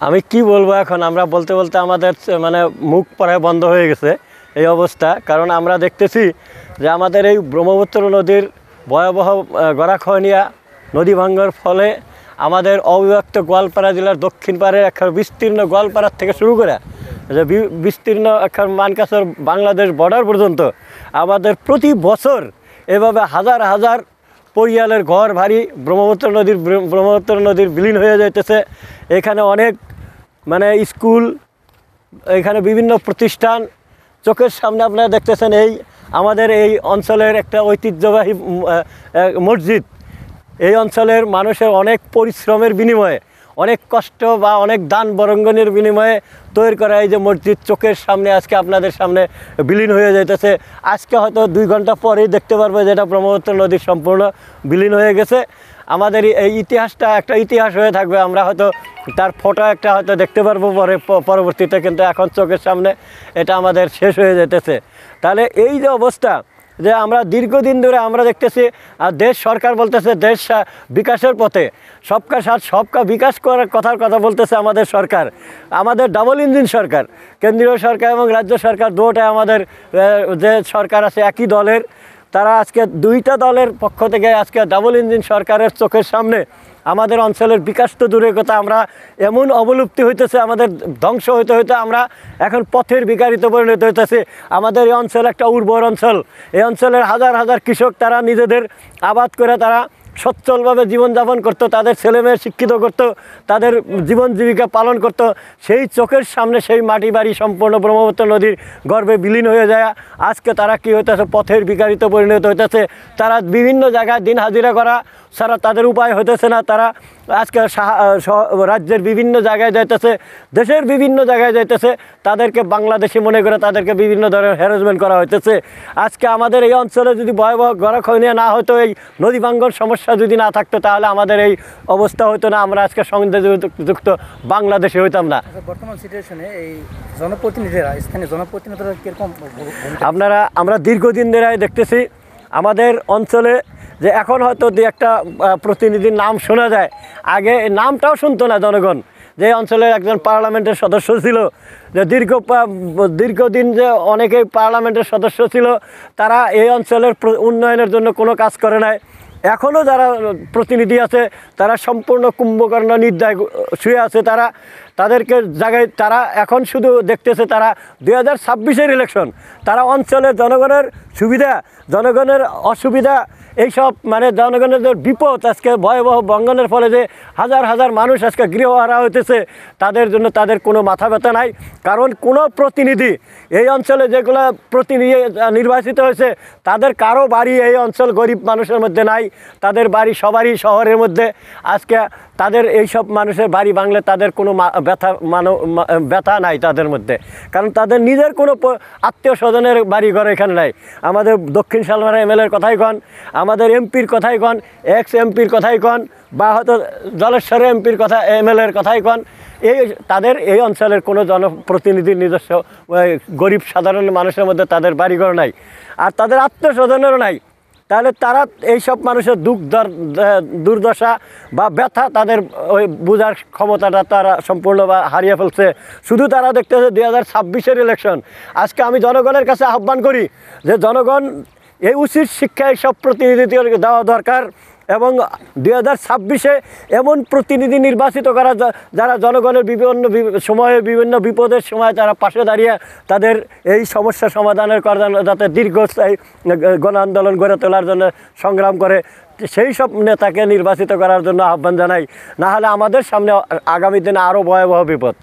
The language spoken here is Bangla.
আমি কি বলবো এখন, আমরা বলতে বলতে আমাদের মানে মুখ প্রায় বন্ধ হয়ে গেছে এই অবস্থা। কারণ আমরা দেখতেছি যে আমাদের এই ব্রহ্মপুত্র নদীর ভয়াবহ গড়াখহনিয়া নদী ভাঙ্গর ফলে আমাদের অবিভক্ত গোয়ালপাড়া জেলার দক্ষিণ পাড়ের একখান বিস্তীর্ণ গোয়ালপাড়ার থেকে শুরু করে যে বিস্তীর্ণ একখান মানকাছর বাংলাদেশ বর্ডার পর্যন্ত আমাদের প্রতি বছর এভাবে হাজার হাজার পরিয়ালের ঘর ভারী ব্রহ্মপুত্র নদীর বিলীন হয়ে যাইতেছে। এখানে অনেক মানে স্কুল, এখানে বিভিন্ন প্রতিষ্ঠান চোখের সামনে আপনারা দেখতেছেন। এই আমাদের এই অঞ্চলের একটা ঐতিহ্যবাহী মসজিদ, এই অঞ্চলের মানুষের অনেক পরিশ্রমের বিনিময়ে, অনেক কষ্ট বা অনেক দান বরঙ্গনের বিনিময়ে তৈরি করা এই যে মসজিদ চোখের সামনে আজকে আপনাদের সামনে বিলীন হয়ে যাইতেছে। আজকে হয়তো 2 ঘন্টা পরেই দেখতে পারবো যেটা ব্রহ্মপুত্র নদীর সম্পূর্ণ বিলীন হয়ে গেছে। আমাদের এই ইতিহাসটা একটা ইতিহাস হয়ে থাকবে, আমরা হয়তো তার ফটো একটা হয়তো দেখতে পারবো পরবর্তীতে, কিন্তু এখন চোখের সামনে এটা আমাদের শেষ হয়ে যেতেছে। তাহলে এই যে অবস্থা, যে আমরা দীর্ঘদিন ধরে আমরা দেখতেছি আর দেশ সরকার বলতেছে দেশ বিকাশের পথে, সবকা সাথ সবকা বিকাশ করার কথা বলতেছে আমাদের সরকার, আমাদের ডাবল ইঞ্জিন সরকার, কেন্দ্রীয় সরকার এবং রাজ্য সরকার দুটোই আমাদের যে সরকার আছে একই দলের, তারা আজকে 2টা দলের পক্ষ থেকে আজকে ডাবল ইঞ্জিন সরকারের চোখের সামনে আমাদের অঞ্চলের বিকাশ তো দূরের কথা, আমরা এমন অবলুপ্তি হইতেছে, আমাদের ধ্বংস হইতে হইতে আমরা এখন পথের ভিখারিতে পরিণত হইতেছে। আমাদের এই অঞ্চল একটা উর্বর অঞ্চল, এই অঞ্চলের হাজার হাজার কৃষক তারা নিজেদের আবাদ করে তারা সচ্ছলভাবে জীবনযাপন করতো, তাদের ছেলেমেয়ে শিক্ষিত করতো, তাদের জীবন জীবিকা পালন করতো। সেই চোখের সামনে সেই মাটি বাড়ি সম্পূর্ণ ব্রহ্মপুত্র নদীর গর্ভে বিলীন হয়ে যায়। আজকে তারা কী হইতেছে, পথের ভিখারিতে পরিণত হইতেছে। তারা বিভিন্ন জায়গায় দিন হাজিরা করা ছাড়া তাদের উপায় হইতেছে না। তারা আজকে রাজ্যের বিভিন্ন জায়গায় যাইতেছে, দেশের বিভিন্ন জায়গায় যাইতেছে, তাদেরকে বাংলাদেশি মনে করে তাদেরকে বিভিন্ন ধরনের হ্যারাসমেন্ট করা হইতেছে। আজকে আমাদের এই অঞ্চলে যদি ভয়াবহ গড়াখহনিয়া না হতো, এই নদী ভাঙ্গন সমস্যা যদি না থাকতো, তাহলে আমাদের এই অবস্থা হতো না, আমরা আজকে সংযুক্ত বাংলাদেশে হইতাম না। বর্তমান সিচুয়েশনে এই জনপ্রতিনিধিরা, স্থানীয় জনপ্রতিনিধিরা কীরকম আমরা দীর্ঘদিন ধরে দেখতেছি আমাদের অঞ্চলে যে এখন হয়তো 2-একটা প্রতিনিধির নাম শোনা যায়, আগে নামটাও শুনতো না জনগণ। যে অঞ্চলের একজন পার্লামেন্টের সদস্য ছিল, যে দীর্ঘদিন যে অনেকেই পার্লামেন্টের সদস্য ছিল, তারা এই অঞ্চলের উন্নয়নের জন্য কোনো কাজ করে নাই। এখনও যারা প্রতিনিধি আছে তারা সম্পূর্ণ কুম্ভকর্ণ নির্দায় শুয়ে আছে। তাদেরকে জায়গায় তারা এখন শুধু দেখতেছে তারা 2026-এর ইলেকশন, তারা অঞ্চলের জনগণের সুবিধা, জনগণের অসুবিধা, এইসব মানে জনগণের যে বিপদ, আজকে ভয়াবহ বঙ্গনের ফলে যে হাজার হাজার মানুষ আজকে গৃহহারা হইতেছে, তাদের জন্য তাদের কোনো মাথা ব্যথা নাই। কারণ কোনো প্রতিনিধি এই অঞ্চলে যেগুলো প্রতিনিধি নির্বাচিত হয়েছে, তাদের কারো বাড়ি এই অঞ্চল গরিব মানুষের মধ্যে নাই, তাদের বাড়ি সবারই শহরের মধ্যে। আজকে তাদের এইসব মানুষের বাড়ি ভাঙলে তাদের কোনো ব্যথা নাই তাদের মধ্যে, কারণ তাদের নিজের কোনো আত্মীয় স্বজনের বাড়ি ঘর এখানে নাই। আমাদের দক্ষিণ শালমারা এমএলএর কথাই কন, আমাদের এমপির কথাই কন, এক্স এমপির কথাই কন, বা হয়তো জলেশ্বর এমপির কথা, এমএলএর কথাই কন, তাদের এই অঞ্চলের কোনো জনপ্রতিনিধির নিজস্ব গরিব সাধারণ মানুষের মধ্যে তাদের বাড়িঘর নাই, আর তাদের আত্মীয় স্বজনেরও নাই। তাহলে তারা এইসব মানুষের দুর্দশা বা ব্যথা তাদের ওই বোঝার ক্ষমতাটা তারা সম্পূর্ণ বা হারিয়ে ফেলছে। শুধু তারা দেখতেছে 2026-এর ইলেকশন। আজকে আমি জনগণের কাছে আহ্বান করি যে জনগণ এই উচিত শিক্ষা এইসব প্রতিনিধিত্ব দেওয়া দরকার, এবং 2026-এ এমন প্রতিনিধি নির্বাচিত করা যারা জনগণের বিভিন্ন সময়ে বিভিন্ন বিপদের সময় তারা পাশে দাঁড়িয়ে তাদের এই সমস্যা সমাধানের যাতে দীর্ঘস্থায়ী গণ আন্দোলন গড়ে তোলার জন্য সংগ্রাম করে, সেই সব নেতাকে নির্বাচিত করার জন্য আহ্বান জানাই। না হলে আমাদের সামনে আগামী দিনে আরও ভয়াবহ বিপদ।